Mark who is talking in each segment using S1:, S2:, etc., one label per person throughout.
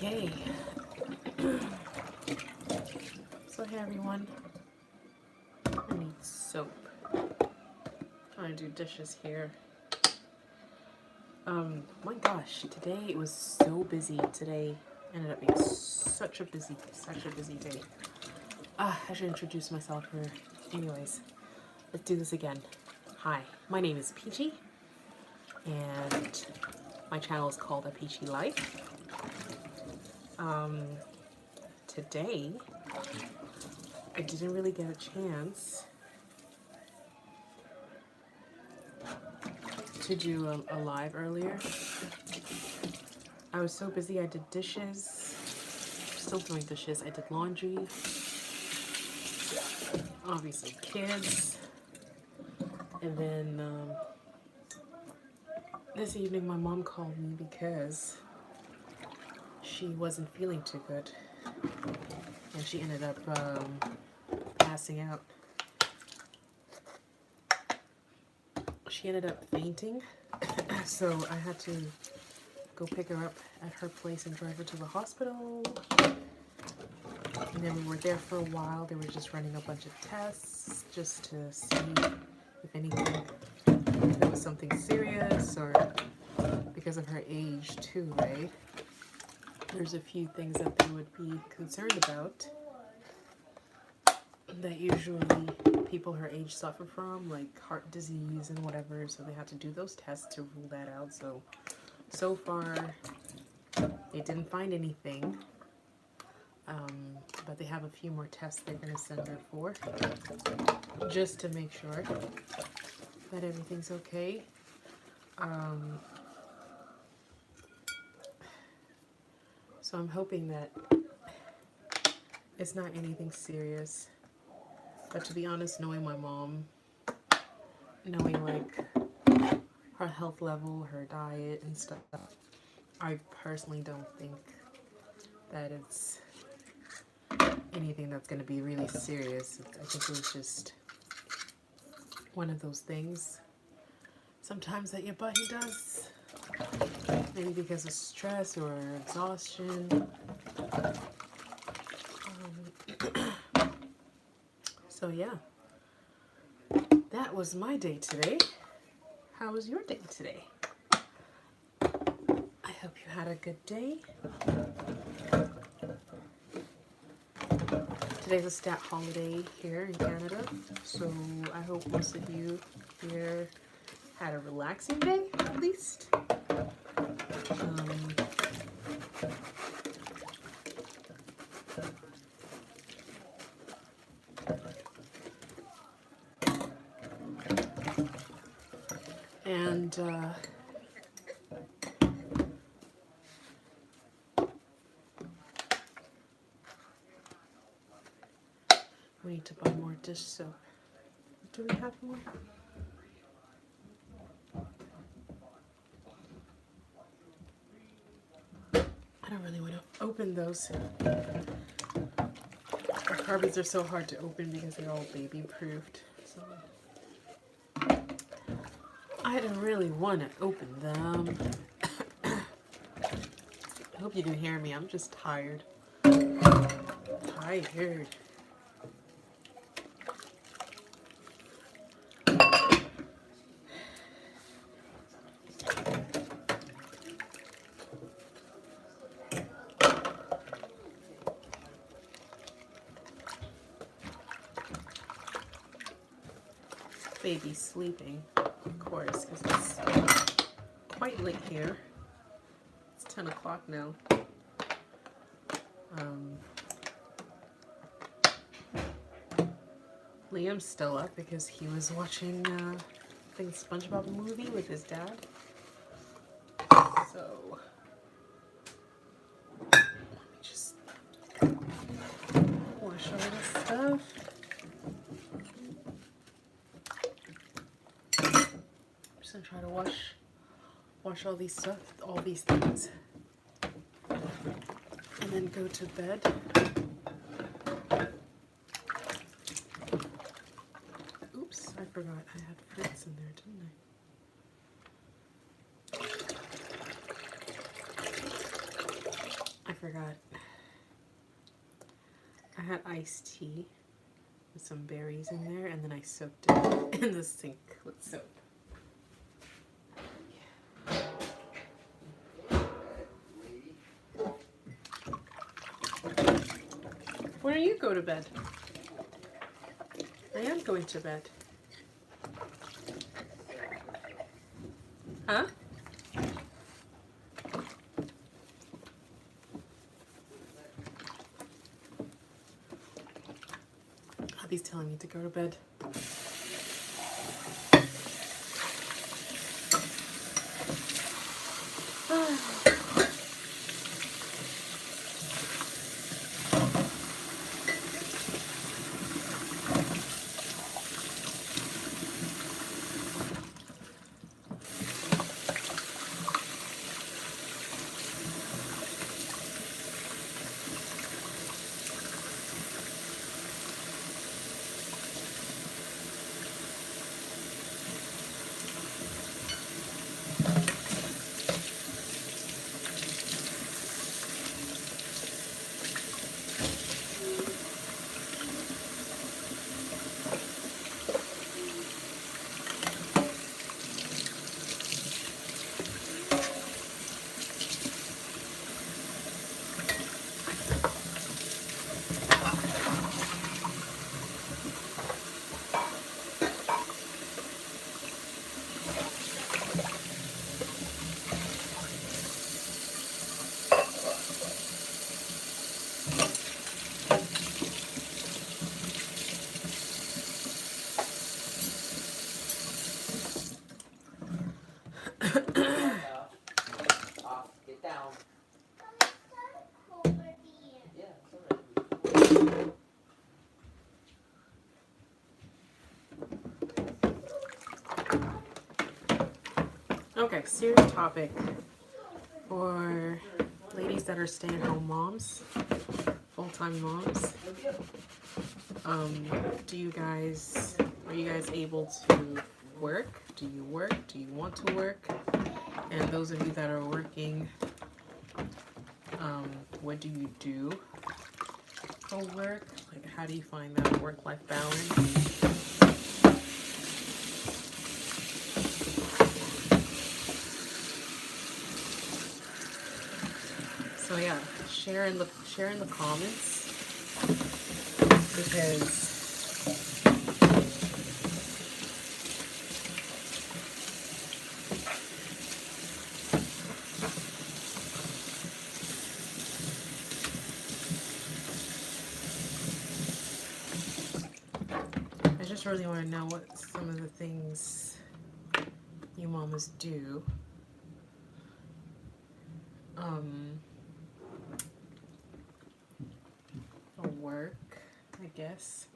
S1: Okay. So hey everyone. I need soap. Trying to do dishes here. My gosh, today it was so busy. Today ended up being such a busy day. I should introduce myself here. Anyways, let's do this again. Hi, my name is Peachy, and my channel is called A Peachy Life. Today, I didn't really get a chance to do a live earlier. I was so busy. I did dishes, still doing dishes. I did laundry, obviously kids, and then this evening my mom called me because she wasn't feeling too good, and she ended up passing out. She ended up fainting, so I had to go pick her up at her place and drive her to the hospital. And then we were there for a while. They were just running a bunch of tests just to see if anything, if it was something serious, or because of her age too, right? There's a few things that they would be concerned about that usually people her age suffer from, like heart disease and whatever, so they had to do those tests to rule that out. So far they didn't find anything, but they have a few more tests they're going to send her for, just to make sure that everything's okay. So I'm hoping that it's not anything serious. But to be honest, knowing my mom, knowing like her health level, her diet and stuff, I personally don't think that it's anything that's going to be really serious. I think it was just one of those things sometimes that your body does, maybe because of stress or exhaustion. So yeah, that was my day today. How was your day today? I hope you had a good day. Today's a stat holiday here in Canada, so I hope most of you here had a relaxing day, at least. And we need to buy more dish soap. Do we have more? I don't really want to open those. Our carpets are so hard to open because they're all baby proofed. So I don't really want to open them. I hope you can hear me. I'm just tired. Tired. Baby's sleeping, of course, because it's quite late here. It's 10 o'clock now. Liam's still up because he was watching, I think, SpongeBob movie with his dad. So, let me just wash all this stuff. I'm just gonna try to wash all these things, and then go to bed. Oops, I forgot I had fruits in there, didn't I? I forgot. I had iced tea with some berries in there, and then I soaked it in the sink with soap. When do you go to bed? I am going to bed. Huh? Abby's telling me to go to bed. Okay, serious topic for ladies that are stay-at-home moms, full-time moms. Are you guys able to work? Do you work? Do you want to work? And those of you that are working, what do you do for work? Like, how do you find that work-life balance? So yeah, share in the comments, because I just really want to know what some of the things you mamas do. For work, I guess,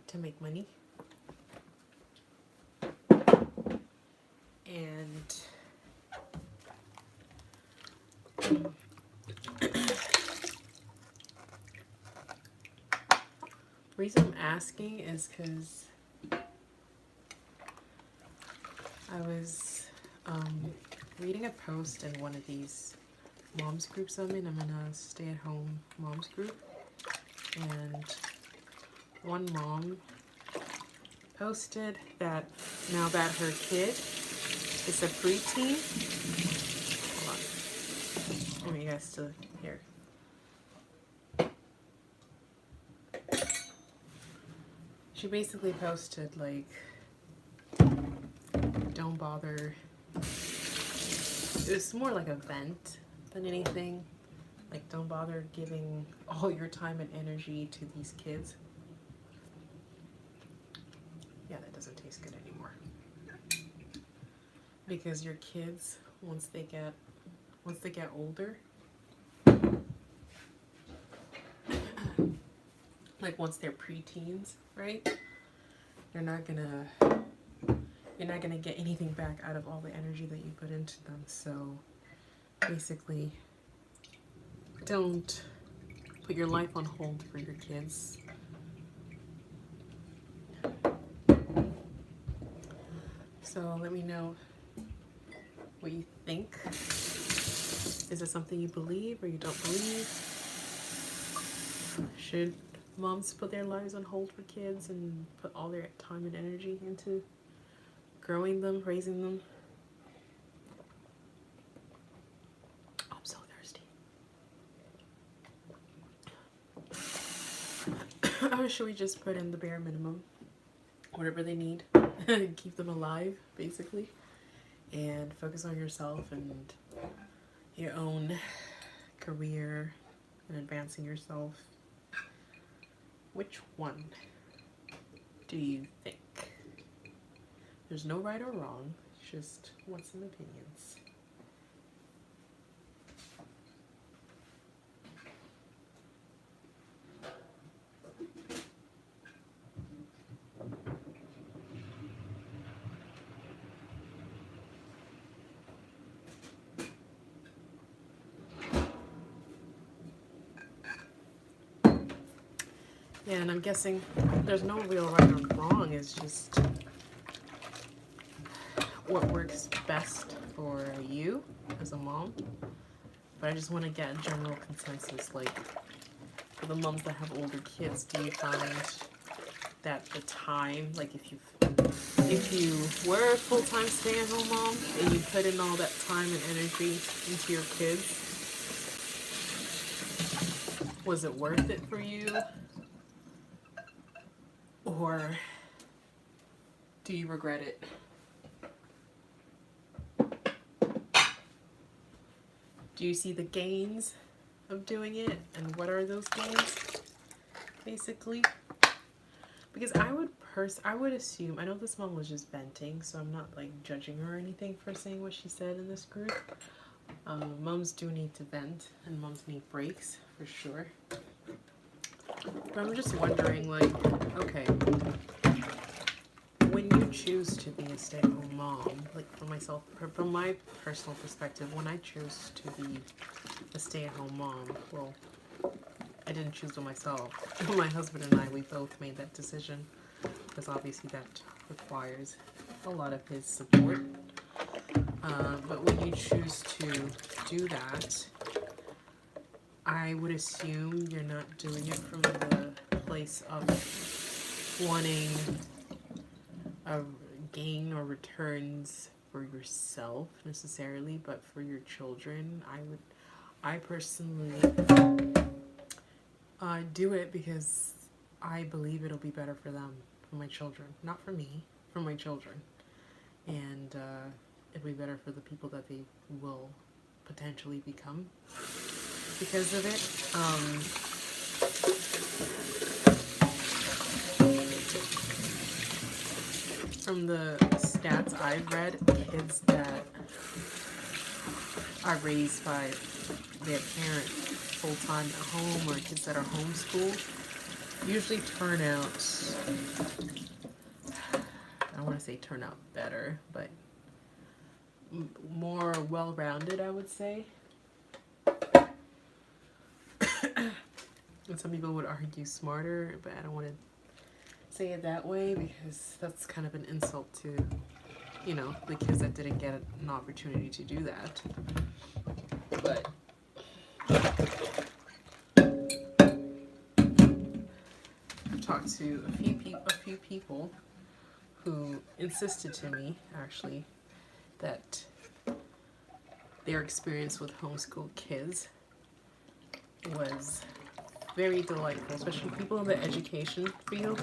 S1: to make money. And the reason I'm asking is because I was reading a post in one of these moms groups I'm in. I'm in a stay-at-home moms group, and one mom posted that now that her kid is a preteen. Hold on. Let me guys still hear. She basically posted like, don't bother. It was more like a vent than anything. Like, don't bother giving all your time and energy to these kids. Yeah, that doesn't taste good anymore. Because your kids, once they get older, like once they're preteens, right? You're not gonna get anything back out of all the energy that you put into them. So basically, don't put your life on hold for your kids. So let me know what you think. Is it something you believe or you don't believe? Should moms put their lives on hold for kids and put all their time and energy into growing them, raising them? I'm so thirsty. Or should we just put in the bare minimum? Whatever they need. Keep them alive, basically. And focus on yourself and your own career and advancing yourself. Which one do you think? There's no right or wrong, just wants some opinions. Yeah, and I'm guessing there's no real right or wrong, it's just what works best for you as a mom. But I just want to get a general consensus, like, for the moms that have older kids, do you find that the time, like if you were a full-time stay-at-home mom and you put in all that time and energy into your kids, was it worth it for you? Or do you regret it? Do you see the gains of doing it? And what are those gains, basically? Because I would assume, I know this mom was just venting, so I'm not like judging her or anything for saying what she said in this group. Moms do need to vent, and moms need breaks, for sure. But I'm just wondering, like, okay, when you choose to be a stay-at-home mom, like for myself, from my personal perspective, when I chose to be a stay-at-home mom, well, I didn't choose it myself. My husband and I, we both made that decision, because obviously that requires a lot of his support. But when you choose to do that, I would assume you're not doing it from the place of wanting a gain or returns for yourself necessarily, but for your children. I personally do it because I believe it'll be better for them, for my children, not for me, for my children. And it'll be better for the people that they will potentially become because of it. From the stats I've read, kids that are raised by their parent full-time at home, or kids that are homeschooled, usually turn out, I don't want to say turn out better, but more well-rounded, I would say. And some people would argue smarter, but I don't want to say it that way because that's kind of an insult to, you know, the kids that didn't get an opportunity to do that. But I've talked to a few people who insisted to me, actually, that their experience with homeschooled kids was very delightful, especially people in the education field.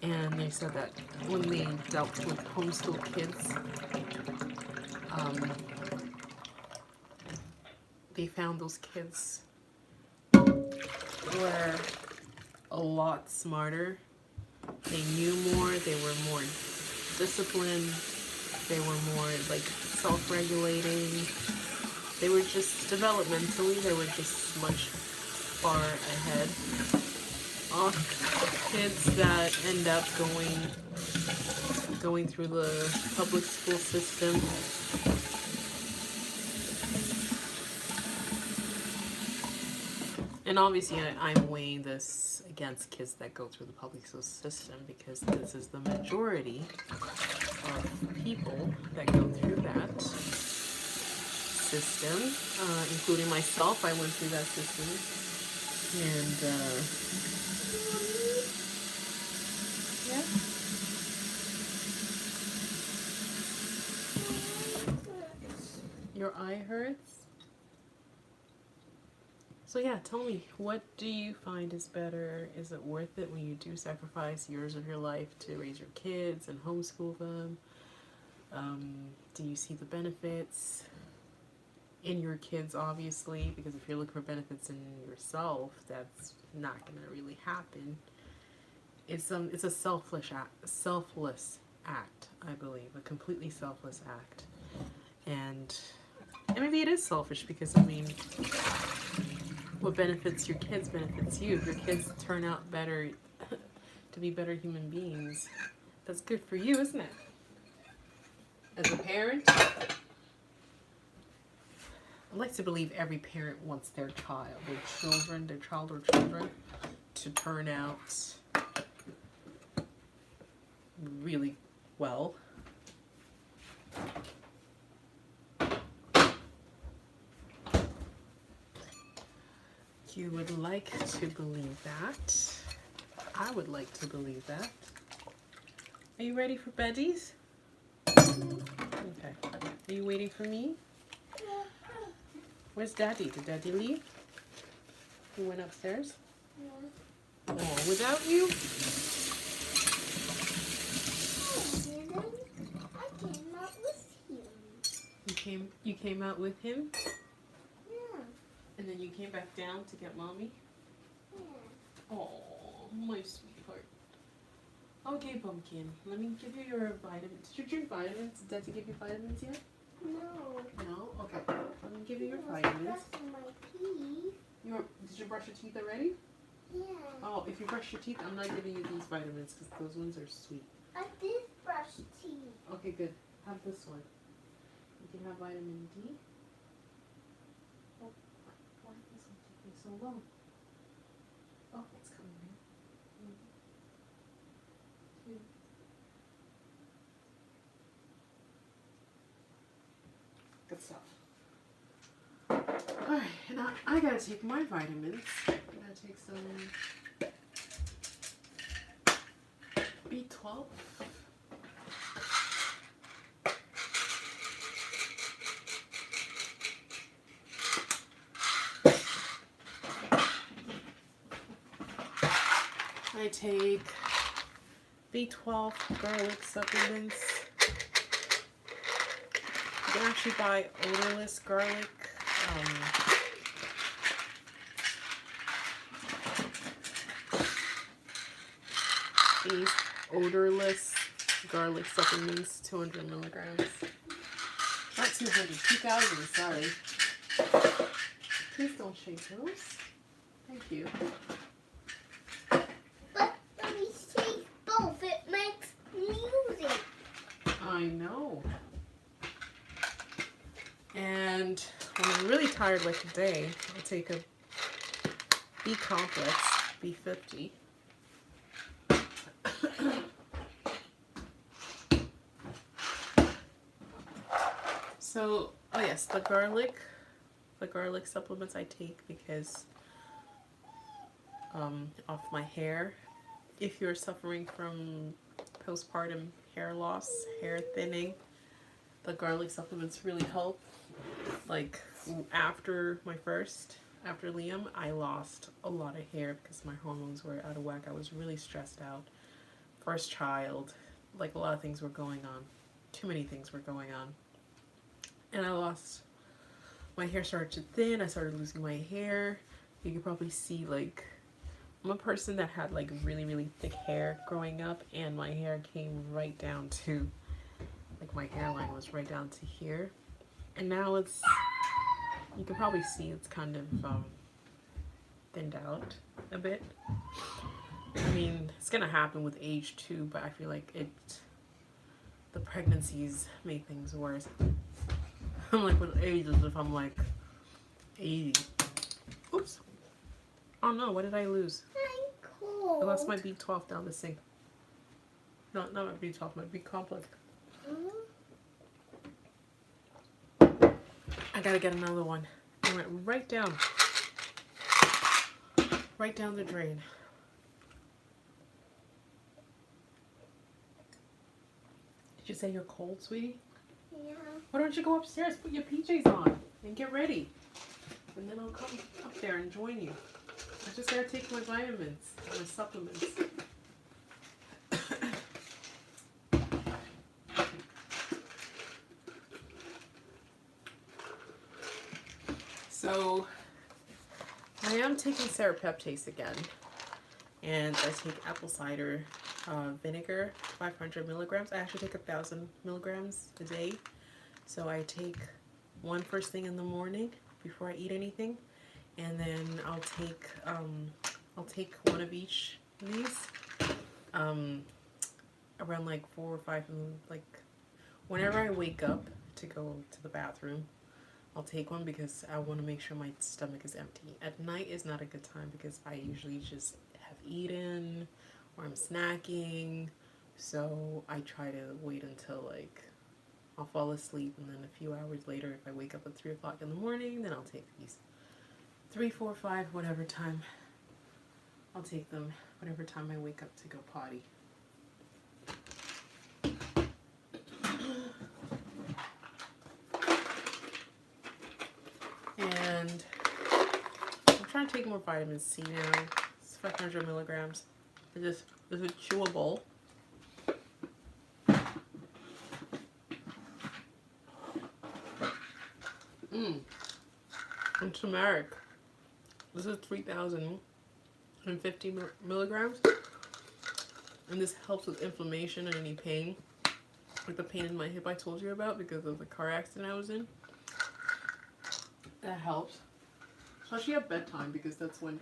S1: And they said that when they dealt with homeschool kids, they found those kids were a lot smarter. They knew more, they were more disciplined, they were more like self-regulating. They were just developmentally, they were just much far ahead of kids that end up going through the public school system. And obviously I'm weighing this against kids that go through the public school system because this is the majority of people that go through that. system, including myself. I went through that system. And, yeah. Your eye hurts? So yeah, tell me, what do you find is better? Is it worth it when you do sacrifice years of your life to raise your kids and homeschool them? Do you see the benefits in your kids, obviously? Because if you're looking for benefits in yourself, that's not going to really happen. It's a selfless act, I believe, a completely selfless act. And maybe it is selfish because, I mean, what benefits your kids benefits you. If your kids turn out better, to be better human beings, that's good for you, isn't it? As a parent, I'd like to believe every parent wants their child or children, to turn out really well. You would like to believe that. I would like to believe that. Are you ready for beddies? Okay. Are you waiting for me? Where's Daddy? Did Daddy leave? He went upstairs? Yeah. Oh, without you?
S2: I came out with him.
S1: You came out with him?
S2: Yeah.
S1: And then you came back down to get Mommy?
S2: Yeah.
S1: Oh, my sweetheart. Okay, Pumpkin. Let me give you your vitamins. Did you drink vitamins? Did Daddy give you vitamins yet?
S2: No.
S1: No? Okay. Let me give you your vitamins.
S2: My teeth.
S1: Did you brush your teeth already?
S2: Yeah.
S1: Oh, if you brush your teeth, I'm not giving you these vitamins because those ones are sweet.
S2: I did brush teeth.
S1: Okay, good. Have this one. You can have vitamin D. Oh, why is this one taking so long? Oh, it's coming in. 1, 2. Good stuff. Alright, and I gotta take my vitamins. I gotta take some B12. I take B12 garlic supplements. You can actually buy odorless garlic. These odorless garlic supplements, 200 milligrams. Not 200, 2,000, sorry. Please don't shake those. Thank you.
S2: But when we shake both, it makes music.
S1: I know. And when I'm really tired like today, I'll take a B complex, B50. So, oh yes, the garlic supplements I take because of my hair. If you're suffering from postpartum hair loss, hair thinning, the garlic supplements really help. Like after Liam, I lost a lot of hair because my hormones were out of whack. I was really stressed out. First child, like a lot of things were going on. Too many things were going on. And my hair started to thin. I started losing my hair. You can probably see, like, I'm a person that had like really, really thick hair growing up, and my hair came right down to, like, my hairline was right down to here. And now you can probably see it's kind of thinned out a bit. I mean, it's gonna happen with age too, but I feel like the pregnancies make things worse. I'm like with age as if I'm like 80. Oops. Oh no, what did I lose?
S2: I'm cold.
S1: I lost my B12 down the sink. No, not my B12, my B complex. I gotta get another one. It went right down the drain. Did you say you're cold, sweetie?
S2: Yeah.
S1: Why don't you go upstairs, put your PJs on, and get ready? And then I'll come up there and join you. I just gotta take my vitamins, my supplements. So, I am taking serapeptase again. And I take apple cider vinegar, 500 milligrams. I actually take 1,000 milligrams a day. So I take one first thing in the morning before I eat anything, and then I'll take one of each of these around like 4 or 5, like whenever I wake up to go to the bathroom. I'll take one because I want to make sure my stomach is empty. At night is not a good time because I usually just have eaten or I'm snacking. So I try to wait until like I'll fall asleep, and then a few hours later, if I wake up at 3 o'clock in the morning, then I'll take these. 3, 4, 5, whatever time. I'll take them whatever time I wake up to go potty. And I'm trying to take more vitamin C now. It's 500 milligrams. This is a chewable. And turmeric. This is 3,050 milligrams. And this helps with inflammation and any pain. Like the pain in my hip I told you about because of the car accident I was in. That helps. Especially at bedtime because that's when,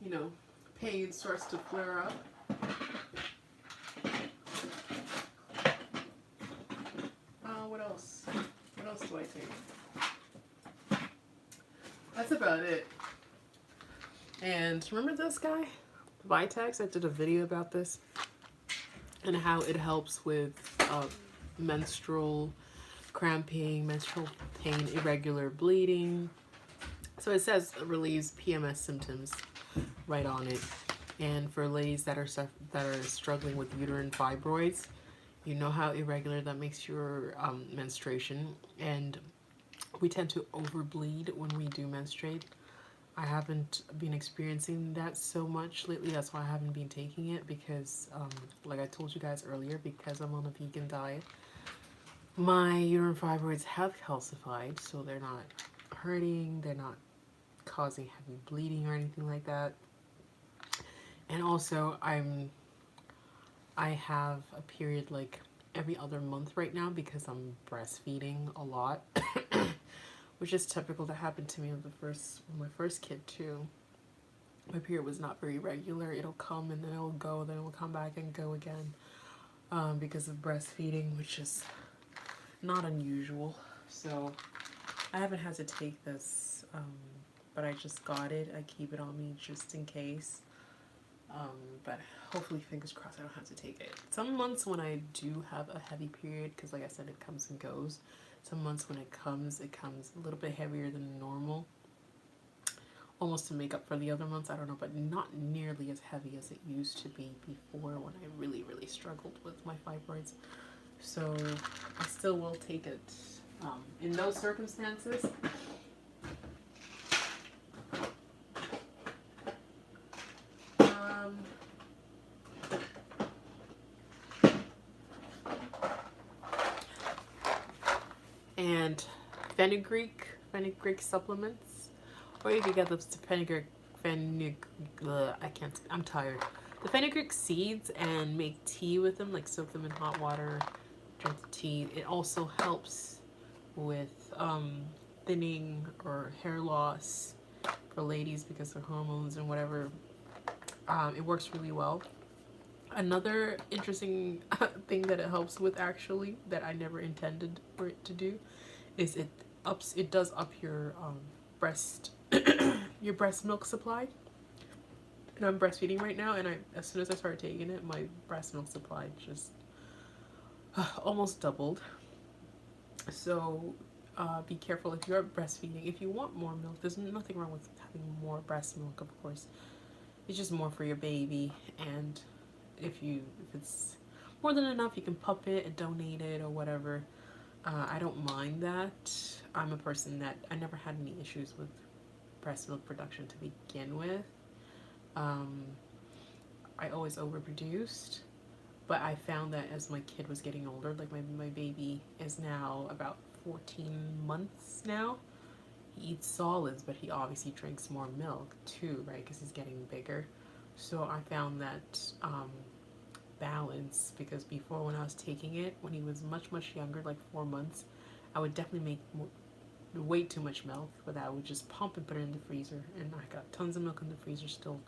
S1: you know, pain starts to flare up. What else? What else do I take? That's about it. And remember this guy? Vitex? I did a video about this and how it helps with menstrual cramping, menstrual pain, irregular bleeding. So it says it relieves PMS symptoms right on it. And for ladies that are struggling with uterine fibroids, you know how irregular that makes your menstruation, and we tend to overbleed when we do menstruate. I haven't been experiencing that so much lately. That's why I haven't been taking it because, like I told you guys earlier, because I'm on a vegan diet, my uterine fibroids have calcified, so they're not hurting, they're not causing heavy bleeding or anything like that. And also, I have a period like every other month right now because I'm breastfeeding a lot, which is typical. That happened to me with my first kid too. My period was not very regular. It'll come and then it'll go, then it will come back and go again because of breastfeeding, which is not unusual. So I haven't had to take this, but I just got it. I keep it on me just in case. But hopefully, fingers crossed, I don't have to take it. Some months when I do have a heavy period, because like I said, it comes and goes. Some months when it comes a little bit heavier than normal. Almost to make up for the other months, I don't know, but not nearly as heavy as it used to be before when I really, really struggled with my fibroids. So I still will take it in those circumstances. And fenugreek supplements, or you can get the I'm tired. The fenugreek seeds and make tea with them, like soak them in hot water, drink the tea. It also helps with thinning or hair loss for ladies because of hormones and whatever. It works really well. Another interesting thing that it helps with, actually, that I never intended for it to do, is it does up your breast your breast milk supply. And I'm breastfeeding right now, and as soon as I started taking it, my breast milk supply just almost doubled. So be careful if you're breastfeeding. If you want more milk, there's nothing wrong with having more breast milk, of course. It's just more for your baby, and if it's more than enough, you can pump it and donate it or whatever. I don't mind that. I'm a person that I never had any issues with breast milk production to begin with. I always overproduced, but I found that as my kid was getting older, like my baby is now about 14 months now. He eats solids, but he obviously drinks more milk too, right? Because he's getting bigger. So I found that balance, because before, when I was taking it, when he was much younger, like 4 months, I would definitely make way too much milk, but I would just pump and put it in the freezer, and I got tons of milk in the freezer still,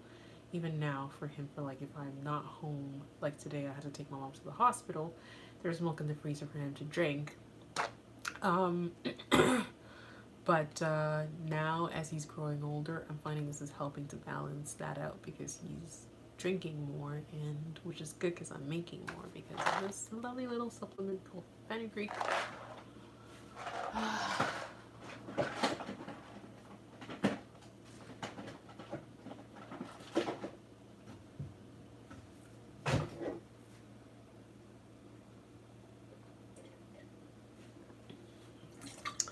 S1: even now, for him. For like, if I'm not home, like today I had to take my mom to the hospital, there's milk in the freezer for him to drink. But now, as he's growing older, I'm finding this is helping to balance that out, because he's drinking more, and which is good because I'm making more because of this lovely little supplement called fenugreek.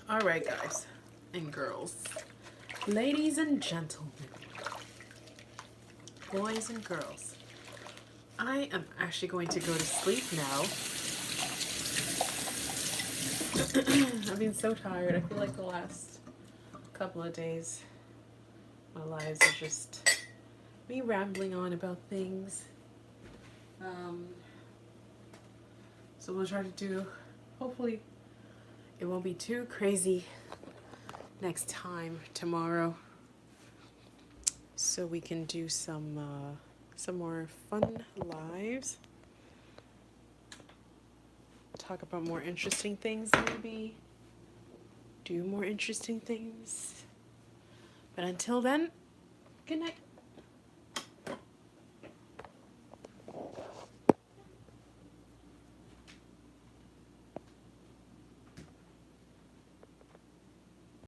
S1: All right, guys and girls, ladies and gentlemen, boys and girls, I am actually going to go to sleep now. I've been so tired. I feel like the last couple of days, my lives are just me rambling on about things. So we'll try to do, hopefully it won't be too crazy next time, tomorrow, so we can do some more fun lives, talk about more interesting things, maybe do more interesting things. But until then, good night.